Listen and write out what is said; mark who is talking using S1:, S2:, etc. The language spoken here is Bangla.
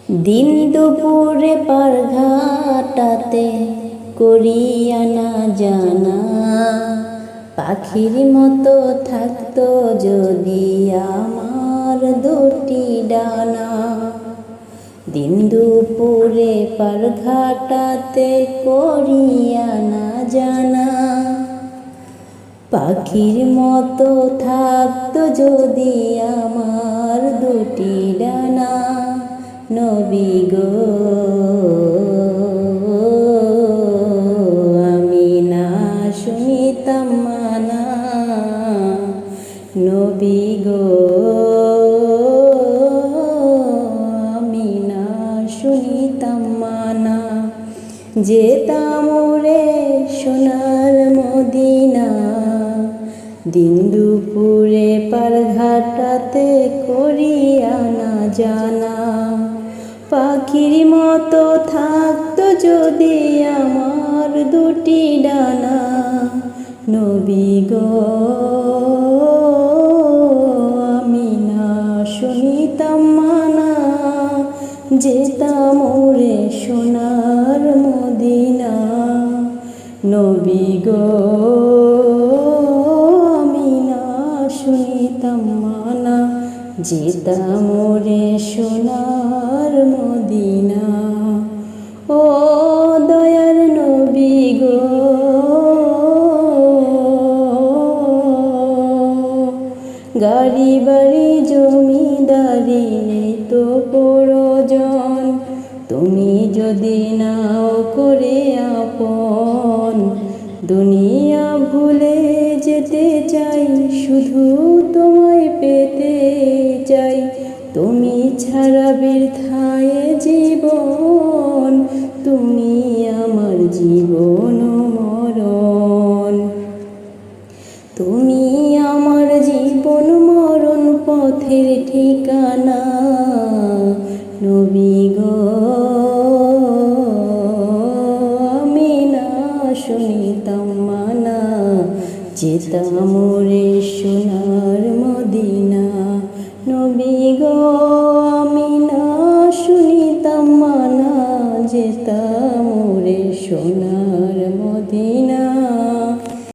S1: দিন দুপুরে পারঘাটাতে করিয়া না জানা, পাখির মতো থাকতো যদি আমার দুটি ডানা। দিন দুপুরে পারঘাটাতে করিয়া না জানা, পাখির মতো থাকতো যদি আমার দুটি ডানা। নবী গো আমি না শুনিতাম মানা, নবী গো আমি না শুনিতাম মানা। যেতাম রে সোনার মদিনা, দিন দুপুরে পারঘাটাতে করিয়া না জানা, পাখির মতো থাকতো যদি আমার দুটি ডানা। নবী গো আমি না শুনিতাম মানা, যেতাম রে সোনার মদিনা। নবী গো আমি না শুনিতাম মানা, যেতাম রে সোনার মদিনা। ও দয়ার নবী গো গাড়ি বাড়ি জমিদারি তো প্রয়োজন, তুমি যদি নাও করে আপন। দুনিয়া ভুলে যেতে চাই, শুধু তোমায় পেতে চাই, তুমি ছাড়া বৃথায় জীবন, তুমি আমার জীবন মরণ। তুমি আমার জীবন মরণ পথের ঠিকানা। নবী গো আমি না শুনিতাম মানা, যেতাম রে সোনার মদিনা। নবী গো আমি না শুনিতাম মানা, যেতাম